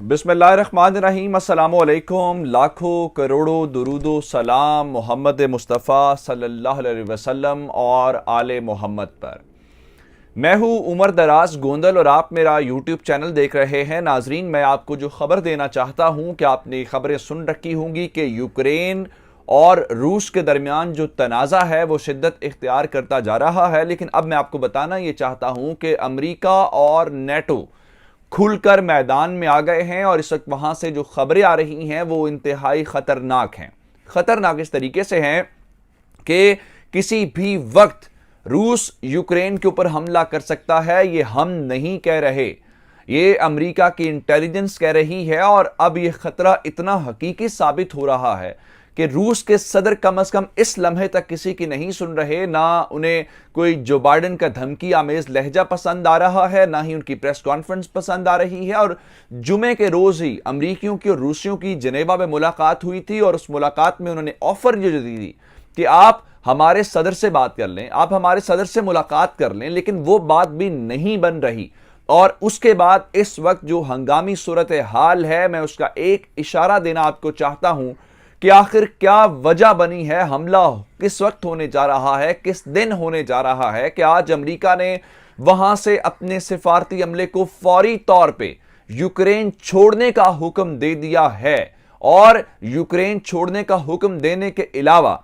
बिस्मिल्लाहिर्रहमानिर्रहीम। अस्सलामुअलैकुम। लाखों करोड़ों दुरूदो सलाम मोहम्मद मुस्तफ़ा सल्लल्लाहु अलैहि वसल्लम और आले मोहम्मद पर। मैं हूँ उमर दराज गोंदल और आप मेरा यूट्यूब चैनल देख रहे हैं। नाजरीन, मैं आपको जो खबर देना चाहता हूँ कि आपने खबरें सुन रखी होंगी कि यूक्रेन और रूस के दरमियान जो तनाज़ा है वो शिद्दत इख्तियार करता जा रहा है। लेकिन अब मैं आपको बताना ये चाहता हूँ कि अमेरिका और नेटो खुलकर मैदान में आ गए हैं और इस वक्त वहां से जो खबरें आ रही हैं वो इंतहाई खतरनाक हैं। खतरनाक इस तरीके से हैं कि किसी भी वक्त रूस यूक्रेन के ऊपर हमला कर सकता है। ये हम नहीं कह रहे, ये अमेरिका की इंटेलिजेंस कह रही है। और अब ये खतरा इतना हकीकी साबित हो रहा है कि रूस के सदर कम अज कम इस लम्हे तक किसी की नहीं सुन रहे। ना उन्हें कोई जो बाइडेन का धमकी आमेज लहजा पसंद आ रहा है, ना ही उनकी प्रेस कॉन्फ्रेंस पसंद आ रही है। और जुमे के रोज ही अमरीकियों की और रूसियों की जनेवा में मुलाकात हुई थी और उस मुलाकात में उन्होंने ऑफर ये दी थी कि आप हमारे सदर से बात कर लें, आप हमारे सदर से मुलाकात कर लें। लेकिन वो बात भी नहीं बन रही। और उसके बाद इस वक्त जो हंगामी सूरत हाल है, मैं उसका एक इशारा देना आपको चाहता हूं कि आखिर क्या वजह बनी है, हमला किस वक्त होने जा रहा है, किस दिन होने जा रहा है कि आज अमेरिका ने वहां से अपने सिफारती अमले को फौरी तौर पे यूक्रेन छोड़ने का हुक्म दे दिया है। और यूक्रेन छोड़ने का हुक्म देने के अलावा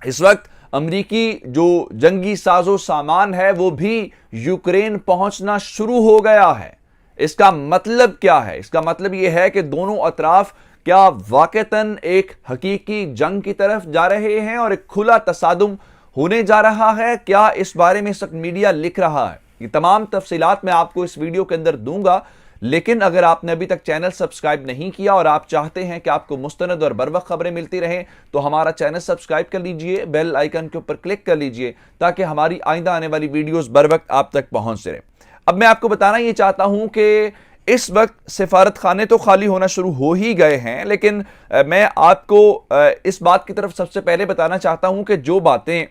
इस वक्त अमरीकी जो जंगी साजो सामान है वो भी यूक्रेन पहुंचना शुरू हो गया है। इसका मतलब क्या है? इसका मतलब यह है कि दोनों अतराफ क्या वाकईतन एक हकीकी जंग की तरफ जा रहे हैं और एक खुला तसादुम होने जा रहा है? क्या इस बारे में इस वक्त मीडिया लिख रहा है? ये तमाम तफसीलात मैं आपको इस वीडियो के अंदर दूंगा। लेकिन अगर आपने अभी तक चैनल सब्सक्राइब नहीं किया और आप चाहते हैं कि आपको मुस्तनद और बरवक्त खबरें मिलती रहें तो हमारा चैनल सब्सक्राइब कर लीजिए, बेल आइकन के ऊपर क्लिक कर लीजिए ताकि हमारी आइंदा आने वाली वीडियोस बरवक्त आप तक पहुंचते रहे। अब मैं आपको बताना ये चाहता हूं कि इस वक्त सिफारत खाने तो खाली होना शुरू हो ही गए हैं। लेकिन मैं आपको इस बात की तरफ सबसे पहले बताना चाहता हूं कि जो बातें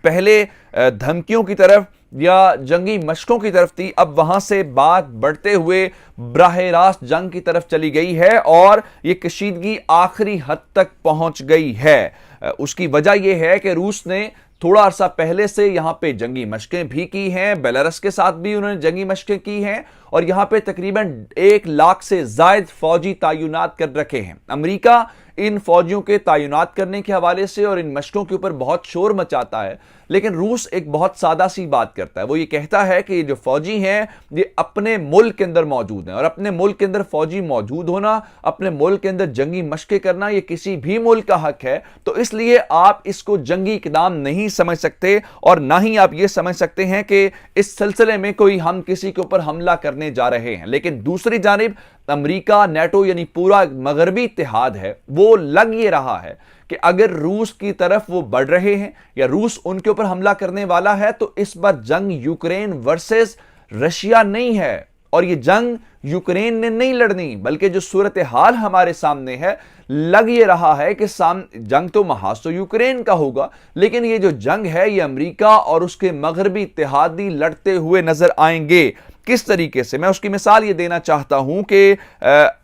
पहले धमकियों की तरफ या जंगी मशकों की तरफ थी, अब वहां से बात बढ़ते हुए बराह रास्त जंग की तरफ चली गई है और यह कशीदगी आखिरी हद तक पहुंच गई है। उसकी वजह यह है कि रूस ने थोड़ा अरसा पहले से यहां पे जंगी मशकें भी की हैं, बेलारस के साथ भी उन्होंने जंगी मशकें की हैं और यहां पे तकरीबन 1 लाख से जायद फौजी तैनात कर रखे हैं। अमेरिका इन फौजियों के तैनात करने के हवाले से और इन मशकों के ऊपर बहुत शोर मचाता है। लेकिन रूस एक बहुत सादा सी बात करता है। वो ये कहता है कि ये जो फौजी हैं ये अपने मुल्क के अंदर मौजूद हैं और अपने मुल्क के अंदर फौजी मौजूद होना, अपने मुल्क के अंदर जंगी मशकें करना, ये किसी भी मुल्क का हक है। तो इसलिए आप इसको जंगी इक़दाम नहीं समझ सकते और ना ही आप ये समझ सकते हैं कि इस सिलसिले में कोई हम किसी के ऊपर हमला करने जा रहे हैं। लेकिन दूसरी जानिब अमेरिका, नेटो यानी पूरा मगरबी इत्तेहाद है, वो लग ये रहा है कि अगर रूस की तरफ वो बढ़ रहे हैं या रूस उनके ऊपर हमला करने वाला है तो इस बार जंग यूक्रेन वर्सेस रशिया नहीं है और ये जंग यूक्रेन ने नहीं लड़नी, बल्कि जो सूरत हाल हमारे सामने है, लग ये रहा है कि जंग तो महाज तो यूक्रेन का होगा, लेकिन ये जो जंग है ये अमेरिका और उसके मगरबी इत्तेहादी लड़ते हुए नजर आएंगे। किस तरीके से? मैं उसकी मिसाल ये देना चाहता हूं कि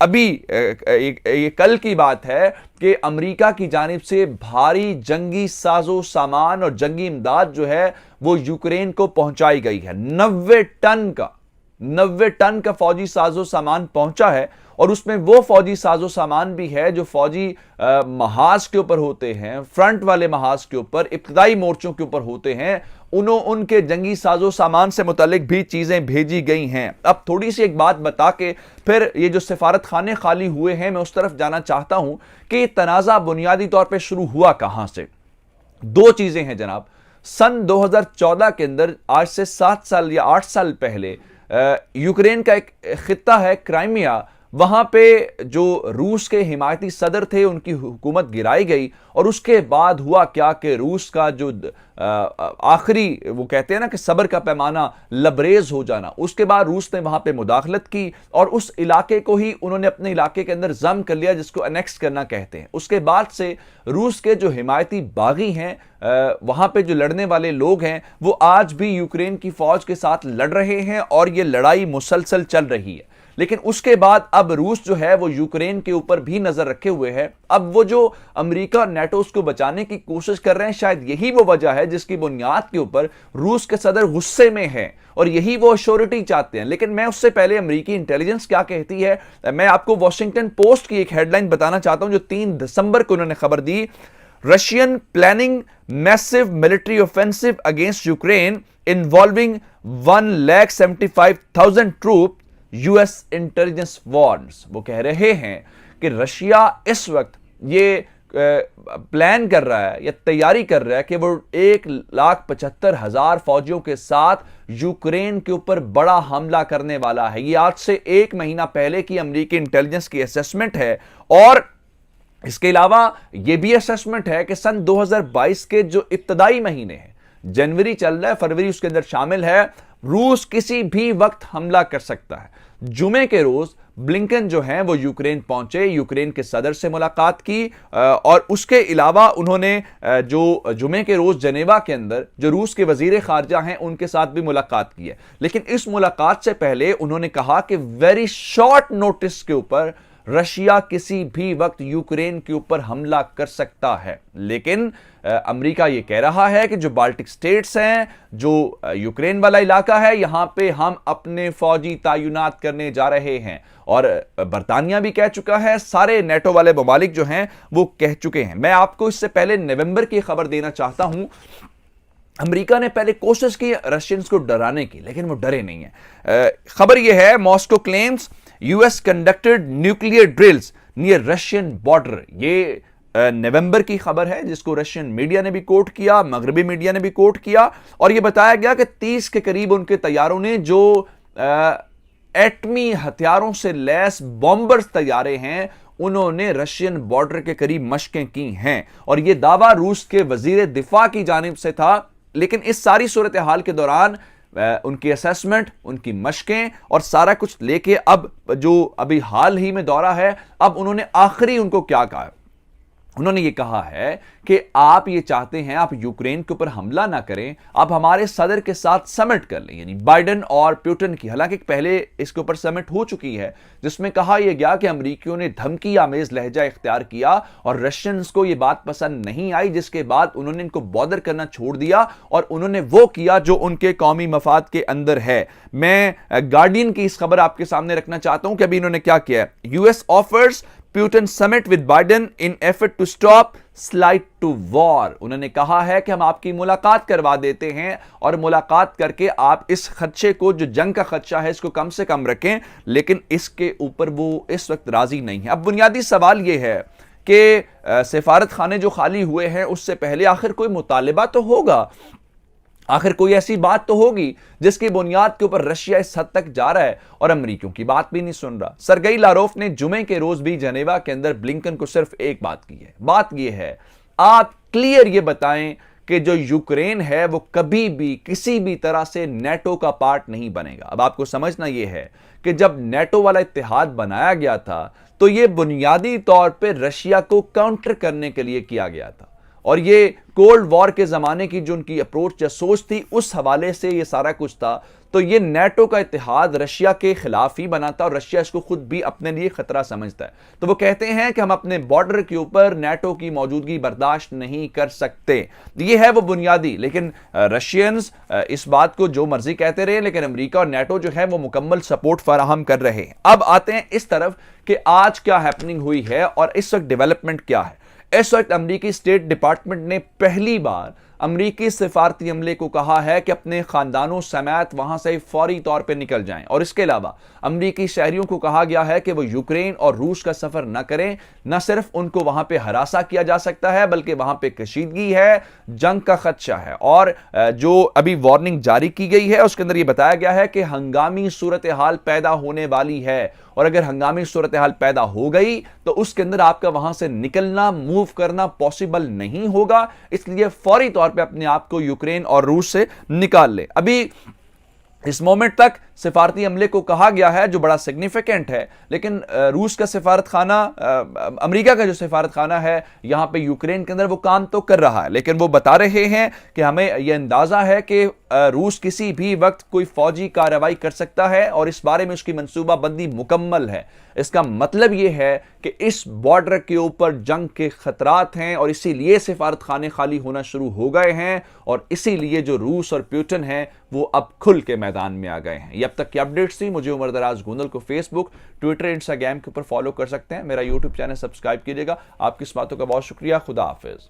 अभी ये कल की बात है कि अमेरिका की जानिब से भारी जंगी साजो सामान और जंगी इमदाद जो है वो यूक्रेन को पहुंचाई गई है। 90 टन का फौजी साजो सामान पहुंचा है और उसमें वो फौजी साजो सामान भी है जो फौजी महाज के ऊपर होते हैं, फ्रंट वाले महाज के ऊपर, इब्तदाई मोर्चों के ऊपर होते हैं। उनके जंगी साजो सामान से मुतालिक भी चीजें भेजी गई हैं। अब थोड़ी सी एक बात बता के फिर ये जो सिफारत खाने खाली हुए हैं मैं उस तरफ जाना चाहता हूं कि तनाज़ा बुनियादी तौर पर शुरू हुआ कहां से। 2 चीजें हैं जनाब। सन 2014 के अंदर, आज से 7 साल या 8 साल पहले, यूक्रेन का एक खित्ता है क्राइमिया, वहां पे जो रूस के हिमायती सदर थे उनकी हुकूमत गिराई गई और उसके बाद हुआ क्या कि रूस का जो आखिरी, वो कहते हैं ना कि सब्र का पैमाना लबरेज हो जाना, उसके बाद रूस ने वहां पे मुदाखलत की और उस इलाके को ही उन्होंने अपने इलाके के अंदर जम कर लिया, जिसको अनेक्स करना कहते हैं। उसके बाद से रूस के जो हिमायती बागी हैं, वहां पे जो लड़ने वाले लोग हैं, वो आज भी यूक्रेन की फौज के साथ लड़ रहे हैं और ये लड़ाई मुसलसल चल रही है। लेकिन उसके बाद अब रूस जो है वो यूक्रेन के ऊपर भी नजर रखे हुए है। अब वो जो अमेरिका और नेटो उसको बचाने की कोशिश कर रहे हैं, शायद यही वो वजह है जिसकी बुनियाद के ऊपर रूस के सदर गुस्से में है और यही वो अश्योरिटी चाहते हैं। लेकिन मैं उससे पहले अमेरिकी इंटेलिजेंस क्या कहती है, मैं आपको वॉशिंगटन पोस्ट की एक हेडलाइन बताना चाहता हूं जो 3 दिसंबर को उन्होंने खबर दी। Russian planning massive military offensive against Ukraine involving 1,75,000 troop, US intelligence warns. वो कह रहे हैं कि रशिया इस वक्त ये प्लान कर रहा है या तैयारी कर रहा है कि वो 1,75,000 फौजियों के साथ यूक्रेन के ऊपर बड़ा हमला करने वाला है। ये आज से 1 महीना पहले की अमेरिकी इंटेलिजेंस की असेसमेंट है। और इसके अलावा यह भी असेसमेंट है कि सन 2022 के जो इब्तदाई महीने हैं, जनवरी चल रहा है, फरवरी उसके अंदर शामिल है, रूस किसी भी वक्त हमला कर सकता है। जुमे के रोज ब्लिंकन जो हैं वो यूक्रेन पहुंचे, यूक्रेन के सदर से मुलाकात की और उसके अलावा उन्होंने जो जुमे के रोज जनेवा के अंदर जो रूस के वजीर खारजा हैं उनके साथ भी मुलाकात की है। लेकिन इस मुलाकात से पहले उन्होंने कहा कि वेरी शॉर्ट नोटिस के ऊपर रशिया किसी भी वक्त यूक्रेन के ऊपर हमला कर सकता है। लेकिन अमेरिका यह कह रहा है कि जो बाल्टिक स्टेट्स हैं, जो यूक्रेन वाला इलाका है, यहां पे हम अपने फौजी तैनात करने जा रहे हैं। और बरतानिया भी कह चुका है, सारे नेटो वाले ममालिक जो हैं वो कह चुके हैं। मैं आपको इससे पहले नवंबर की खबर देना चाहता हूं। अमेरिका ने पहले कोशिश की रशियंस को डराने की, लेकिन वो डरे नहीं है। खबर यह है, Moscow claims US conducted nuclear drills near Russian border. ये नवंबर की खबर है जिसको रशियन मीडिया ने भी कोट किया, मगरबी मीडिया ने भी कोट किया और यह बताया गया कि 30 के करीब उनके तैयारों ने जो एटमी हथियारों से लैस बॉम्बर्स तैयारे हैं, उन्होंने रशियन बॉर्डर के करीब मशकें की हैं। और यह दावा रूस के वजीर दिफा की जानिब से था। लेकिन इस सारी सूरत हाल के दौरान उनकी असेसमेंट, उनकी मशकें और सारा कुछ लेके अब जो अभी हाल ही में दौरा है, अब उन्होंने आखिरी उनको क्या कहा, उन्होंने ये कहा है कि आप ये चाहते हैं आप यूक्रेन के ऊपर हमला ना करें, आप हमारे सदर के साथ समिट कर लें, यानी बाइडेन और पुतिन की। हालांकि पहले इसके ऊपर समिट हो चुकी है जिसमें कहा यह गया कि अमेरिकियों ने धमकी आमेज लहजा इख्तियार किया और रशियंस को यह बात पसंद नहीं आई, जिसके बाद उन्होंने इनको बॉदर करना छोड़ दिया और उन्होंने वो किया जो उनके कौमी मफाद के अंदर है। मैं गार्डियन की इस खबर आपके सामने रखना चाहता हूं कि अभी इन्होंने क्या किया है। US offers Putin summit with Biden in effort to stop slide to war। उन्होंने कहा है कि हम आपकी मुलाकात करवा देते हैं और मुलाकात करके आप इस खदशे को, जो जंग का खदशा है, इसको कम से कम रखें। लेकिन इसके ऊपर वो इस वक्त राजी नहीं है। अब बुनियादी सवाल यह है कि सिफारत खाने जो खाली हुए हैं उससे पहले आखिर कोई मुतालिबा तो होगा, आखिर कोई ऐसी बात तो होगी जिसकी बुनियाद के ऊपर रशिया इस हद तक जा रहा है और अमेरिकियों की बात भी नहीं सुन रहा। सरगई लारोफ ने जुमे के रोज भी जनेवा के अंदर ब्लिंकन को सिर्फ एक बात की है, बात यह है आप क्लियर ये बताएं कि जो यूक्रेन है वो कभी भी किसी भी तरह से नेटो का पार्ट नहीं बनेगा। अब आपको समझना यह है कि जब नेटो वाला इत्तेहाद बनाया गया था तो यह बुनियादी तौर पर रशिया को काउंटर करने के लिए किया गया था और ये कोल्ड वॉर के जमाने की जो उनकी अप्रोच या सोच थी उस हवाले से ये सारा कुछ था। तो ये नेटो का इत्तेहाद रशिया के खिलाफ ही बना था और रशिया इसको खुद भी अपने लिए खतरा समझता है। तो वो कहते हैं कि हम अपने बॉर्डर के ऊपर नेटो की मौजूदगी बर्दाश्त नहीं कर सकते। ये है वो बुनियादी। लेकिन रशियंस इस बात को जो मर्जी कहते रहे, लेकिन अमेरिका और नेटो जो है वो मुकम्मल सपोर्ट फराहम कर रहे हैं। अब आते हैं इस तरफ कि आज क्या हैपनिंग हुई है और इस वक्त डेवलपमेंट क्या है। इस वक्त अमेरिकी स्टेट डिपार्टमेंट ने पहली बार अमेरिकी सिफारती अमले को कहा है कि अपने खानदानों समेत वहां से फौरी तौर पर निकल जाएं और इसके अलावा अमेरिकी शहरियों को कहा गया है कि वो यूक्रेन और रूस का सफर न करें। न सिर्फ उनको वहां पे हरासा किया जा सकता है बल्कि वहां पे कशीदगी है, जंग का खदशा है। और जो अभी वार्निंग जारी की गई है उसके अंदर यह बताया गया है कि हंगामी सूरत हाल पैदा होने वाली है और अगर हंगामी सूरत हाल पैदा हो गई तो उसके अंदर आपका वहां से निकलना, मूव करना पॉसिबल नहीं होगा। इसलिए फौरी तौर पे अपने आप को यूक्रेन और रूस से निकाल ले। अभी इस मोमेंट तक सिफारती अमले को कहा गया है, जो बड़ा सिग्निफिकेंट है, लेकिन रूस का सिफारत खाना, अमेरिका का जो सिफारत खाना है यहां पे यूक्रेन के अंदर, वो काम तो कर रहा है, लेकिन वो बता रहे हैं कि हमें यह अंदाजा है कि रूस किसी भी वक्त कोई फौजी कार्रवाई कर सकता है और इस बारे में उसकी मंसूबाबंदी मुकम्मल है। इसका मतलब यह है कि इस बॉर्डर के ऊपर जंग के खतरात हैं और इसीलिए सिफारत खाने खाली होना शुरू हो गए हैं और इसीलिए जो रूस और पुतिन हैं वो अब खुल के मैदान में आ गए हैं। ये अब तक की अपडेट्स थी। मुझे उमर दराज गोंदल को फेसबुक, ट्विटर, इंस्टाग्राम के ऊपर फॉलो कर सकते हैं। मेरा यूट्यूब चैनल सब्सक्राइब कीजिएगा। आपकी इस बातों का बहुत शुक्रिया। खुदा हाफिज।